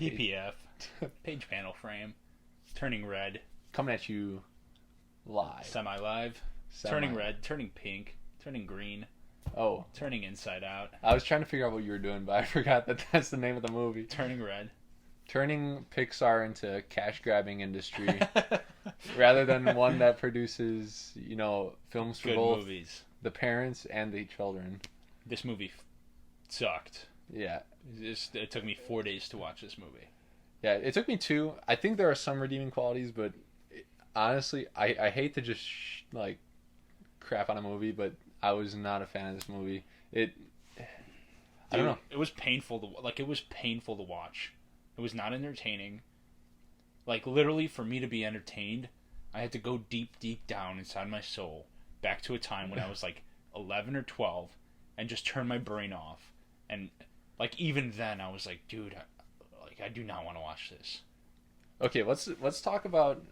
PPF, page panel frame, turning red, Coming at you live. semi-live, turning red, turning pink, turning green, Oh, turning inside out, I was trying to figure out what you were doing, but I forgot that that's the name of the movie. turning red. Turning Pixar into a cash grabbing industry rather than one that produces, films for Good both movies. the parents and the children. This movie sucked. Yeah. It took me 4 days to watch this movie. Yeah, it took me 2. I think there are some redeeming qualities, but honestly, I hate to just crap on a movie, but I was not a fan of this movie. I don't know. It was painful to watch. It was not entertaining. Like, literally, for me to be entertained, I had to go deep, deep down inside my soul, back to a time when I was 11 or 12, and just turn my brain off. And even then, I was like, dude, I do not want to watch this. Okay, let's talk about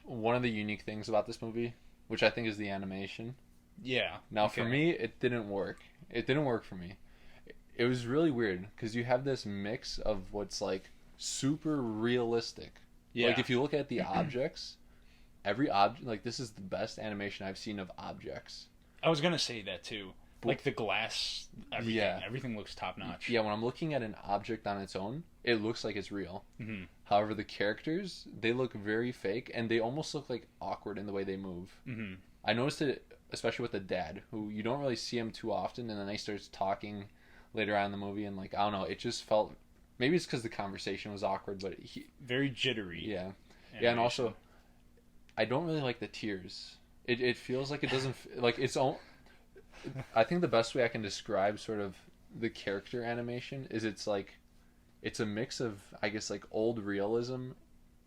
one of the unique things about this movie, which I think is the animation. Yeah. Now, okay. for me, it didn't work. It didn't work for me. It was really weird because you have this mix of what's super realistic. Yeah. If you look at the objects, every object, this is the best animation I've seen of objects. I was gonna say that too. The glass, everything. Yeah. Everything looks top notch. Yeah, when I'm looking at an object on its own, it looks like it's real. Mm-hmm. However, the characters, they look very fake, and they almost look awkward in the way they move. Mm-hmm. I noticed it, especially with the dad, who you don't really see him too often, and then he starts talking later on in the movie, and I don't know, it just felt, maybe it's because the conversation was awkward, but very jittery. Yeah. Animation. Yeah, and also, I don't really like the tears. It feels like it doesn't, its own, I think the best way I can describe sort of the character animation is it's a mix of, I guess, old realism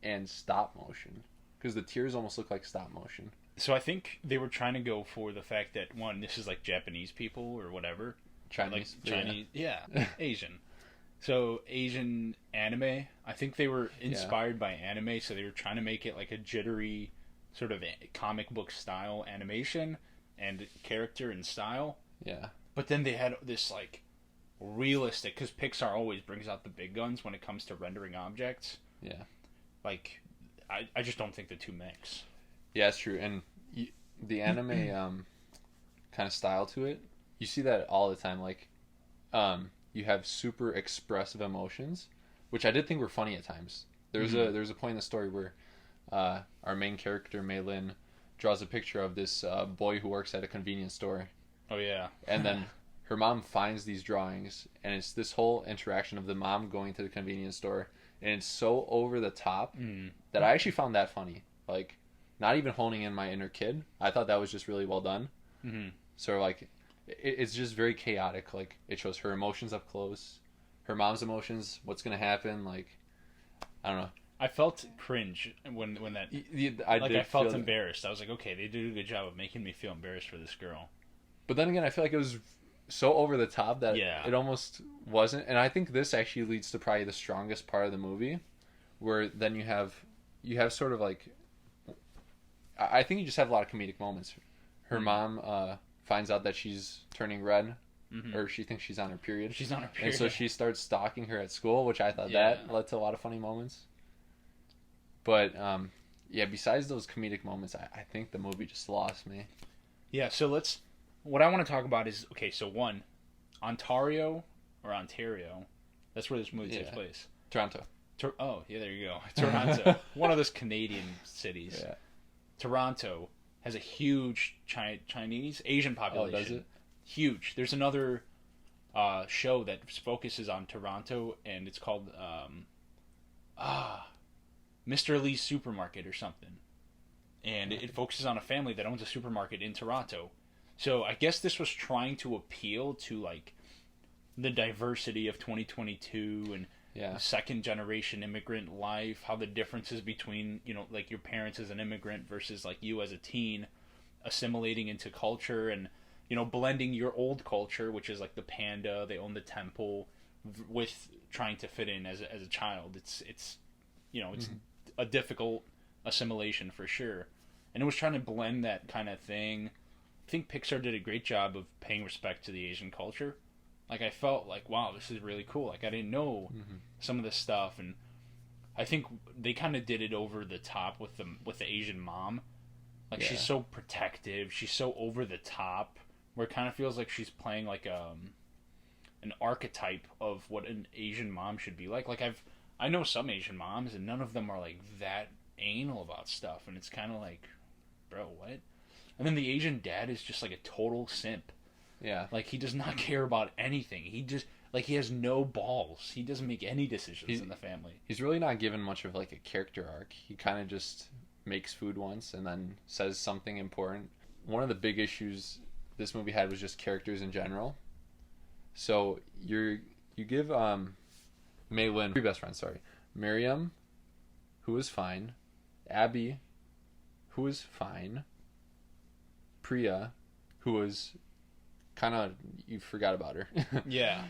and stop motion. Because the tears almost look like stop motion. So I think they were trying to go for the fact that, one, this is Japanese people or whatever. Chinese. Yeah. Asian. So Asian anime, I think they were inspired by anime, so they were trying to make it a jittery sort of comic book style animation and character and style. Yeah. But then they had this realistic, because Pixar always brings out the big guns when it comes to rendering objects. Yeah. I just don't think the two mix. Yeah, it's true. And the anime kind of style to it, you see that all the time. You have super expressive emotions, which I did think were funny at times. There's a point in the story where our main character, Mei Lin, draws a picture of this boy who works at a convenience store. Oh, yeah. And then her mom finds these drawings, and it's this whole interaction of the mom going to the convenience store, and it's so over the top that I actually found that funny. Not even honing in my inner kid. I thought that was just really well done. Mm-hmm. So, it's just very chaotic. It shows her emotions up close, her mom's emotions, what's going to happen. I don't know. I felt cringe when that. I felt embarrassed. I was like, okay, they did a good job of making me feel embarrassed for this girl. But then again, I feel like it was so over the top that it almost wasn't. And I think this actually leads to probably the strongest part of the movie, where then you have sort of I think you just have a lot of comedic moments. Her mom finds out that she's turning red, or she thinks she's on her period. She's on her period. And so she starts stalking her at school, which I thought that led to a lot of funny moments. But, besides those comedic moments, I think the movie just lost me. Yeah, so what I want to talk about is, okay, so one, Ontario, that's where this movie takes place. Toronto. Oh, yeah, there you go. Toronto. One of those Canadian cities. Yeah. Toronto has a huge Asian population. Oh, does it? Huge. There's another show that focuses on Toronto, and it's called Mr. Lee's Supermarket or something. And it focuses on a family that owns a supermarket in Toronto. So I guess this was trying to appeal to the diversity of 2022 and second generation immigrant life, how the differences between, your parents as an immigrant versus you as a teen assimilating into culture and, blending your old culture, which is the panda, they own the temple, with trying to fit in as a child. It's a difficult assimilation for sure. And it was trying to blend that kind of thing. I think Pixar did a great job of paying respect to the Asian culture. I felt wow, this is really cool. I didn't know some of this stuff, and I think they kind of did it over the top with the Asian mom. Like she's so protective, she's so over the top, where it kind of feels like she's playing like an archetype of what an Asian mom should be like. Like I know some Asian moms, and none of them are like that anal about stuff, and it's kind of like, bro, what? And then the Asian dad is just like a total simp. Yeah. Like he does not care about anything. He just like he has no balls. He doesn't make any decisions in the family. He's really not given much of like a character arc. He kind of just makes food once and then says something important. One of the big issues this movie had was just characters in general. So you give Mei Lin, three best friends, sorry. Miriam, who is fine. Abby, who is fine. Priya, who was kind of, you forgot about her. Yeah.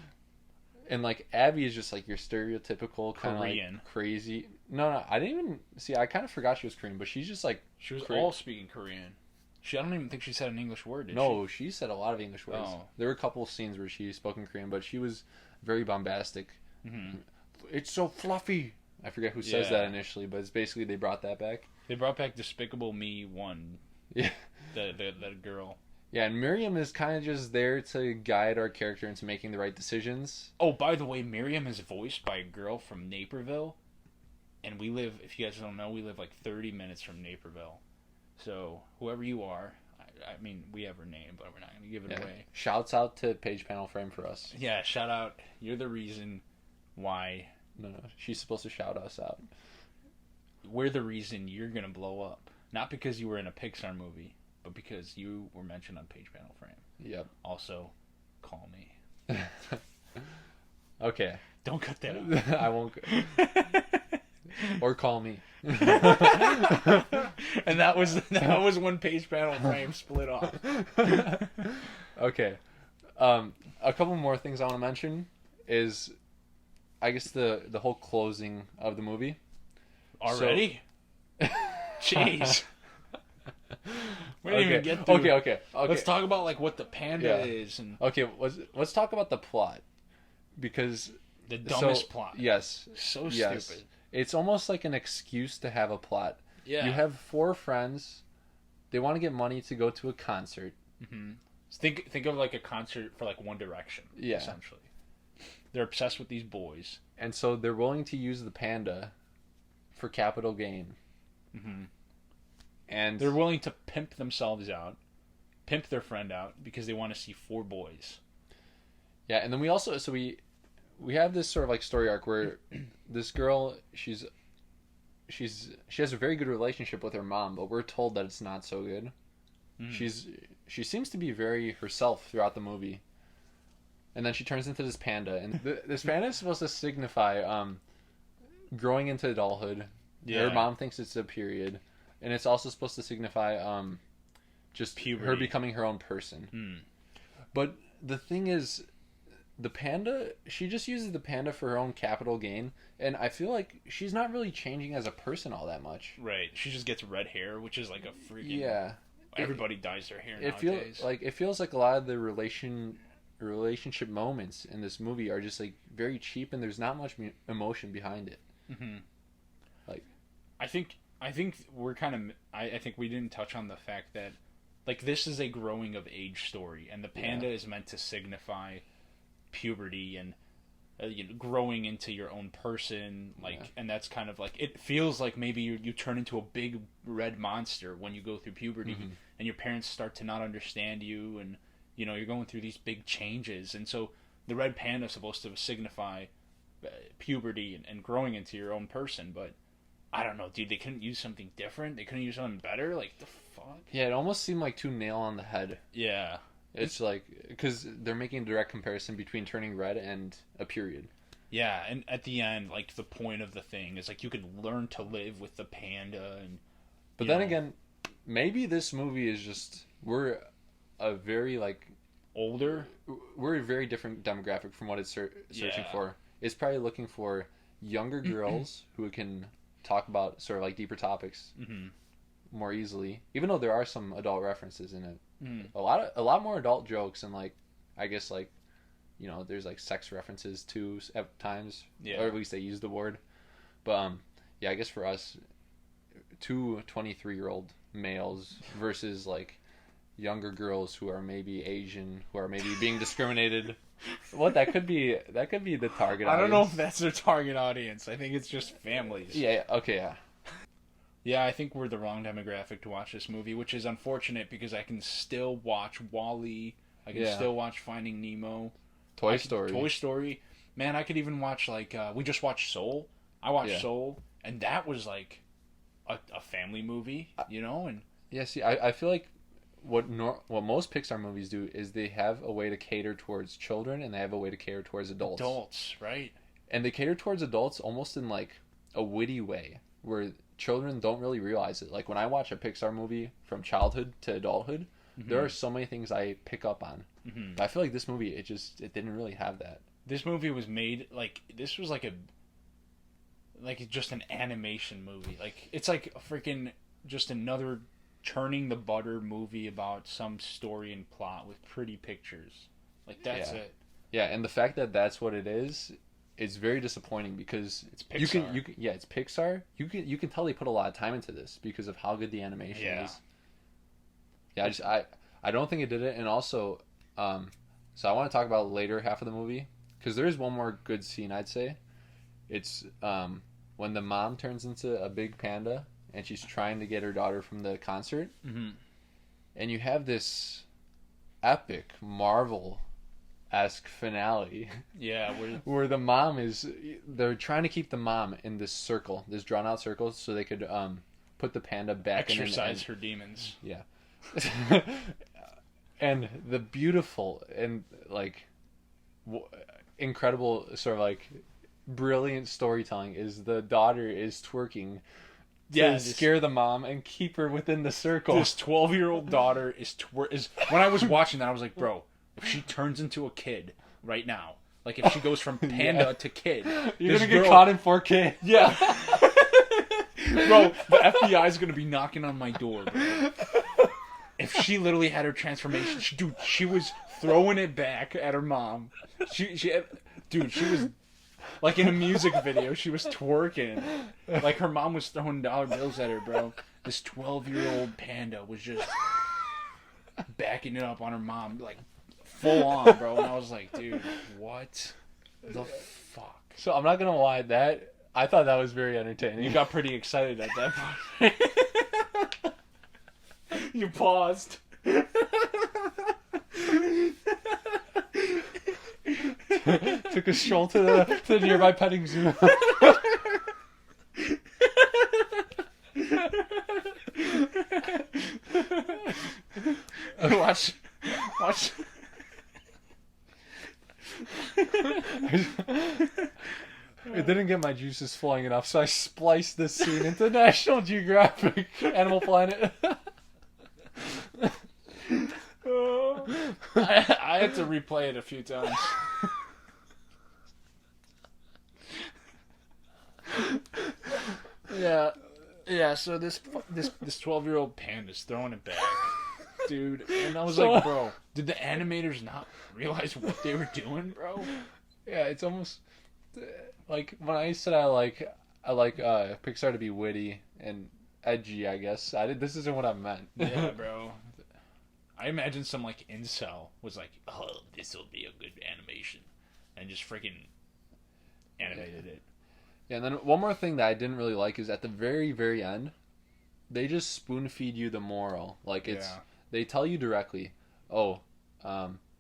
And like Abby is just like your stereotypical kind of like crazy. No, I didn't even see. I kind of forgot she was Korean, but she's just like she was all speaking Korean. I don't even think she said an English word. Did no, she said a lot of English words. Oh. There were a couple of scenes where she spoke in Korean, but she was very bombastic. Mm-hmm. It's so fluffy. I forget who says that initially, but it's basically they brought that back. They brought back Despicable Me 1. Yeah, that girl. Yeah, and Miriam is kind of just there to guide our character into making the right decisions. Oh, by the way, Miriam is voiced by a girl from Naperville. And we live, if you guys don't know, we live like 30 minutes from Naperville. So, whoever you are, I mean, we have her name, but we're not going to give it away. Shouts out to Page Panel Frame for us. Yeah, shout out. You're the reason why. No, she's supposed to shout us out. We're the reason you're going to blow up. Not because you were in a Pixar movie, but because you were mentioned on Page Panel Frame. Yep. Also, call me. Okay. Don't cut that out. I won't. Or call me. And that was when Page Panel Frame split off. Okay. A couple more things I want to mention is, I guess the whole closing of the movie. Already? So... Jeez. We didn't even get through. Okay. Let's talk about like what the panda is. And... Okay, let's talk about the plot, because the dumbest plot. Yes. So stupid. It's almost like an excuse to have a plot. Yeah. You have four friends. They want to get money to go to a concert. Mm-hmm. Think of like a concert for like One Direction. Yeah. Essentially, they're obsessed with these boys, and so they're willing to use the panda for capital gain. Mm-hmm. And they're willing to pimp themselves out, pimp their friend out because they want to see four boys. Yeah, and then we also we have this sort of like story arc where this girl she has a very good relationship with her mom, but we're told that it's not so good. She seems to be very herself throughout the movie, and then she turns into this panda, and this panda is supposed to signify growing into adulthood. Yeah. Her mom thinks it's a period, and it's also supposed to signify just puberty. Her becoming her own person. But the thing is, the panda, she just uses the panda for her own capital gain, and I feel like she's not really changing as a person all that much. Right. She just gets red hair, which is like a freaking... Yeah. Everybody dyes their hair nowadays. It feels like a lot of the relationship moments in this movie are just like very cheap, and there's not much emotion behind it. Mm-hmm. Like, I think we're kind of... I think we didn't touch on the fact that like this is a growing of age story, and the panda is meant to signify puberty and growing into your own person, and that's kind of like, it feels like maybe you turn into a big red monster when you go through puberty, and your parents start to not understand you, and you're going through these big changes, and so the red panda is supposed to signify puberty and growing into your own person. But I don't know, dude, they couldn't use something different? They couldn't use something better? Like, the fuck? Yeah, it almost seemed like too nail on the head. Yeah. It's like, because they're making a direct comparison between turning red and a period. Yeah, and at the end, like, the point of the thing is, like, you can learn to live with the panda. But then again, maybe this movie is just, we're a very, like... older? We're a very different demographic from what it's searching for. It's probably looking for younger girls who can talk about sort of, like, deeper topics more easily. Even though there are some adult references in it. A lot more adult jokes, and like, I guess, like, there's like sex references too at times, or at least they use the word. But yeah, I guess for us, two 23-year-old males versus like younger girls who are maybe Asian, who are maybe being discriminated. What that could be the target audience. I don't know if that's their target audience. I think it's just families. Yeah, okay, yeah. Yeah, I think we're the wrong demographic to watch this movie, which is unfortunate because I can still watch Wall-E. I can still watch Finding Nemo. Toy Story. Toy Story. Man, I could even watch, like, we just watched Soul. I watched Soul, and that was, like, a family movie, you know? And yeah, see, I feel like what most Pixar movies do is they have a way to cater towards children and they have a way to cater towards adults. Adults, right? And they cater towards adults almost in, like, a witty way where children don't really realize it. Like, when I watch a Pixar movie from childhood to adulthood, there are so many things I pick up on. But I feel like this movie, it didn't really have that. This movie was made, like, this was like just an animation movie. Like, it's like a freaking, just another turning the butter movie about some story and plot with pretty pictures. Like, that's it. Yeah, and the fact that that's what it is very disappointing because it's Pixar. It's Pixar. You can tell they put a lot of time into this because of how good the animation is. Yeah, I don't think it did it, and also, so I want to talk about later half of the movie because there is one more good scene I'd say. It's when the mom turns into a big panda and she's trying to get her daughter from the concert, and you have this epic Marvel-esque finale. Yeah, where the mom they're trying to keep the mom in this circle, this drawn out circle, so they could put the panda back exercise her demons. Yeah. And the beautiful and like incredible sort of like brilliant storytelling is the daughter is twerking to scare the mom and keep her within the circle. This 12-year-old daughter is when I was watching that I was like, bro, if she turns into a kid right now, like if she goes from panda to kid, you're gonna get caught in 4K. Yeah. Bro, the FBI is gonna be knocking on my door, bro. If she literally had her transformation, she was throwing it back at her mom. She was like in a music video. She was twerking, like her mom was throwing dollar bills at her, bro. This 12-year-old panda was just backing it up on her mom, like full on, bro. And I was like, dude, what the fuck? So I'm not gonna lie, I thought that was very entertaining. You got pretty excited at that point. You paused. Took a stroll to the nearby petting zoo. Watch. It didn't get my juices flowing enough, so I spliced this scene into National Geographic Animal Planet. I had to replay it a few times. Yeah. So this 12-year-old panda's throwing it back, dude. And I was like, bro, did the animators not realize what they were doing, bro? Yeah, it's almost like when I said I like Pixar to be witty and edgy. I guess this isn't what I meant. Yeah, bro. I imagine some like incel was like, "Oh, this will be a good animation," and just freaking animated it. Yeah, and then one more thing that I didn't really like is at the very, very end, they just spoon feed you the moral. Like they tell you directly, "Oh,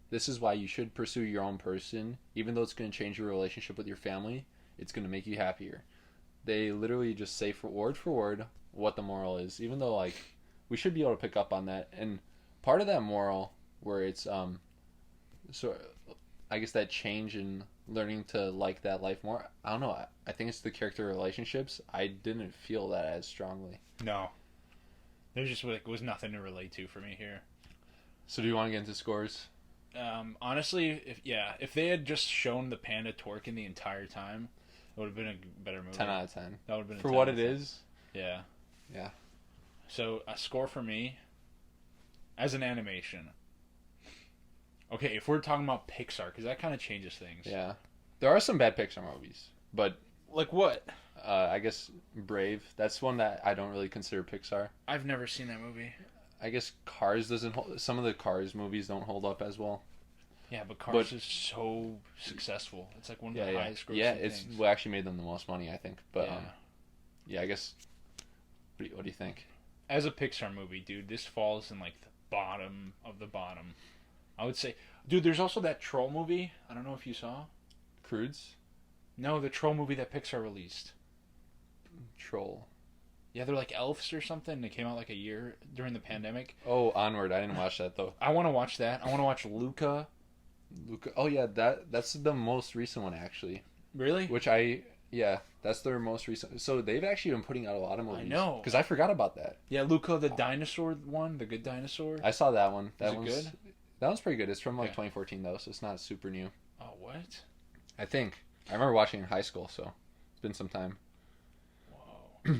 this is why you should pursue your own person, even though it's going to change your relationship with your family. It's going to make you happier." They literally just say for word what the moral is, even though like we should be able to pick up on that. And part of that moral where it's so I guess that change in learning to like that life more, I don't know, I think it's the character relationships. I didn't feel that as strongly. No, there just was nothing to relate to for me here. So do you want to get into scores? Honestly, if they had just shown the panda twerking the entire time, it would have been a better movie. 10 out of 10. That would have been for what it is. Yeah. Yeah. So a score for me as an animation. Okay, if we're talking about Pixar, because that kind of changes things. Yeah. There are some bad Pixar movies, but Like what? I guess Brave. That's one that I don't really consider Pixar. I've never seen that movie. I guess Cars doesn't hold. Some of the Cars movies don't hold up as well. Yeah, but Cars is so successful. It's like one of the highest grossing it's things. what actually made them the most money, I think. But I guess. What do you think? As a Pixar movie, dude, this falls in like the bottom of the bottom. I would say, dude, there's also that Troll movie. I don't know if you saw. Crudes? No, the Troll movie that Pixar released. Troll. Yeah, they're like elves or something. They came out like a year during the pandemic. Oh, Onward. I didn't watch that though. I want to watch that. I want to watch Luca. Luca. Oh yeah, that's the most recent one actually. Really? That's their most recent. So they've actually been putting out a lot of movies. I know. Because I forgot about that. Yeah, Luca the dinosaur one, the good dinosaur. I saw that one. Is it good? That one's pretty good. It's from like 2014 though, so it's not super new. Oh, what? I think. I remember watching it in high school, so it's been some time. Whoa.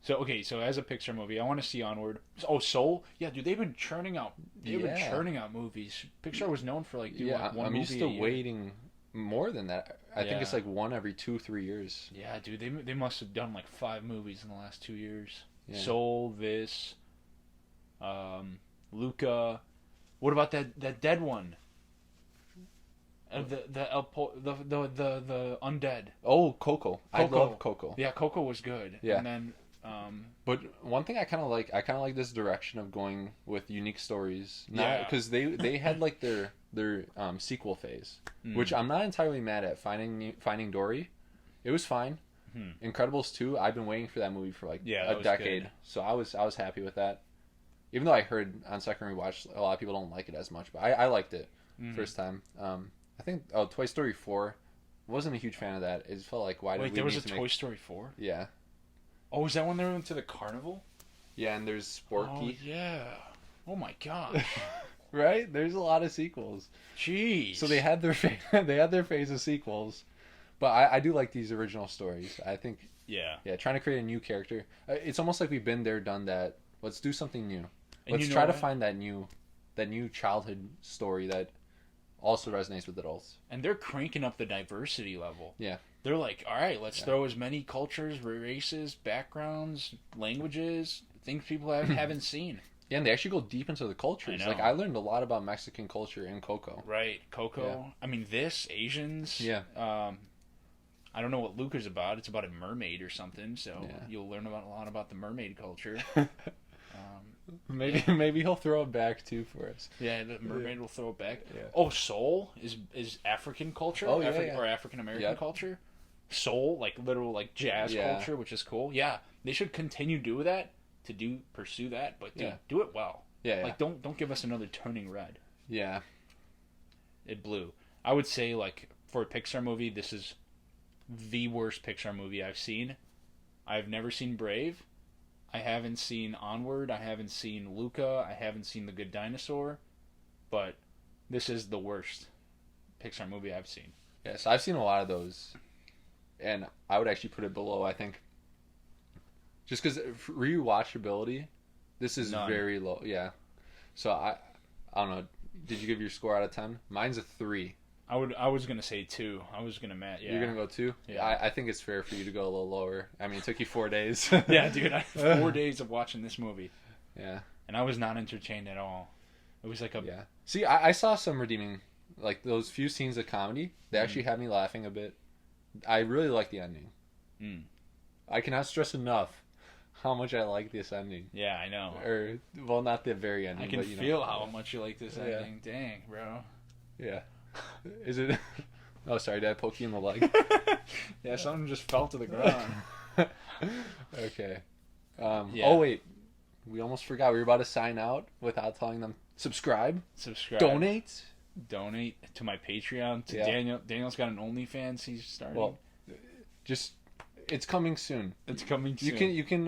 So as a Pixar movie, I want to see Onward. Oh, Soul? Yeah, dude, they've been churning out movies. Pixar was known for like doing like one movie. I'm used to waiting more than that. I think it's like one every 2-3 years. Yeah, dude, they must have done like 5 movies in the last 2 years. Yeah. Soul, Luca. What about that dead one? The undead. Oh, Coco. I love Coco. Yeah, Coco was good. Yeah. And then but one thing I kind of like this direction of going with unique stories. Because they had like their sequel phase, which I'm not entirely mad at. Finding Dory, it was fine. Incredibles 2, I've been waiting for that movie for like a decade, good. So I was happy with that. Even though I heard on second rewatch a lot of people don't like it as much, but I liked it first time. I think Toy Story 4, wasn't a huge fan of that. It just felt like there was a Toy Story 4? Yeah. Oh, is that when they went to the carnival? Yeah, and there's Sporky. Oh yeah. Oh my gosh. Right? There's a lot of sequels. Jeez. So they had their phase of sequels, but I do like these original stories. I think. Yeah, trying to create a new character. It's almost like we've been there, done that. Let's do something new. Let's try to find that new childhood story that also resonates with adults. And they're cranking up the diversity level. Yeah. They're like, all right, let's throw as many cultures, races, backgrounds, languages, things people haven't seen. Yeah, and they actually go deep into the cultures. Like, I learned a lot about Mexican culture in Coco. Right, Coco. Yeah. I mean, Asians. Yeah. I don't know what Luca's about. It's about a mermaid or something, so you'll learn a lot about the mermaid culture. Maybe he'll throw it back too for us. Yeah, the mermaid will throw it back. Yeah. Oh, Soul is African culture. Oh, or African American culture. Soul, like literal like jazz culture, which is cool. Yeah, they should continue to pursue that, but do it well. Yeah. Like don't give us another Turning Red. Yeah. It blew. I would say like for a Pixar movie, this is the worst Pixar movie I've seen. I've never seen Brave. I haven't seen Onward. I haven't seen Luca. I haven't seen The Good Dinosaur. But this is the worst Pixar movie I've seen. Yes, I've seen a lot of those. And I would actually put it below, I think. Just because rewatchability, this is very low. Yeah. So I don't know. Did you give your score out of 10? Mine's a 3. I was gonna say 2. I was gonna match. Yeah. You're gonna go 2? Yeah. I think it's fair for you to go a little lower. I mean, it took you 4 days. Yeah, dude. I had 4 days of watching this movie. Yeah. And I was not entertained at all. It was like Yeah. See, I saw some redeeming, like those few scenes of comedy. They actually had me laughing a bit. I really like the ending. I cannot stress enough how much I like this ending. Yeah, I know. Or, well, not the very ending. I can feel how much you like this ending. Dang, bro. Yeah. Is it? Oh, sorry. Did I poke you in the leg? Yeah, something just fell to the ground. Okay. Oh, wait. We almost forgot. We were about to sign out without telling them. Subscribe. Donate to my Patreon. To Daniel. Daniel's got an OnlyFans he's starting. Well, just it's coming soon. It's coming soon. You can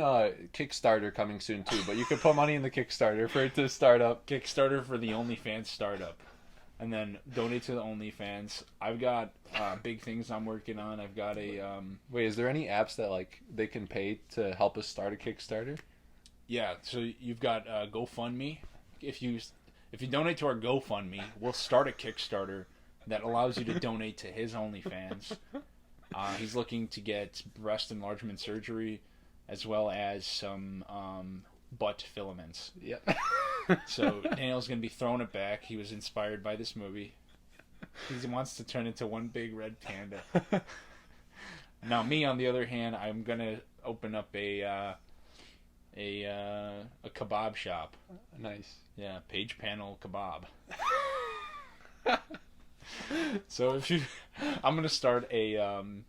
Kickstarter coming soon too, but you can put money in the Kickstarter for it to start up. Kickstarter for the OnlyFans startup. And then donate to the OnlyFans. I've got big things I'm working on. I've got a... Wait, is there any apps that like they can pay to help us start a Kickstarter? Yeah, so you've got GoFundMe. If you donate to our GoFundMe, we'll start a Kickstarter that allows you to donate to his OnlyFans. He's looking to get breast enlargement surgery, as well as some butt filaments. Yep. So Daniel's gonna be throwing it back. He was inspired by this movie. He wants to turn into one big red panda. Now, me on the other hand, I'm gonna open up a kebab shop. Nice. Yeah, page panel kebab. So I'm gonna start a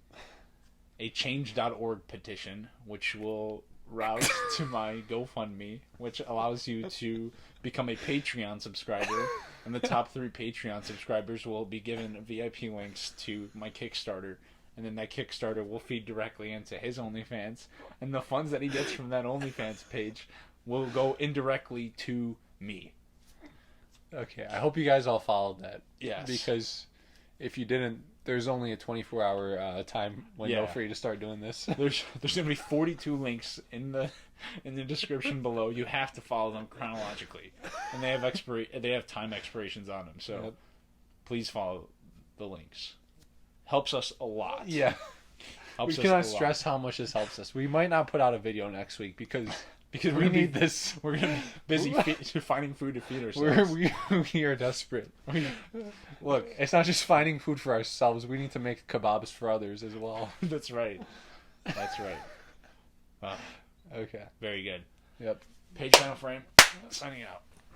change.org petition, which will route to my GoFundMe, which allows you to become a Patreon subscriber, and the top 3 Patreon subscribers will be given VIP links to my Kickstarter, and then that Kickstarter will feed directly into his OnlyFans, and the funds that he gets from that OnlyFans page will go indirectly to me. Okay, I hope you guys all followed that. Yes. Because if you didn't, there's only a 24-hour time window for you to start doing this. There's gonna be 42 links in the description below. You have to follow them chronologically, and they have time expirations on them. So please follow the links. Helps us a lot. Yeah. Helps we cannot us a stress how much this helps us. We might not put out a video next week because we need this. We're gonna be busy finding food to feed ourselves. We are desperate. Look, it's not just finding food for ourselves. We need to make kebabs for others as well. That's right. That's right. Wow. Okay. Very good. Yep. Page panel frame. Signing out.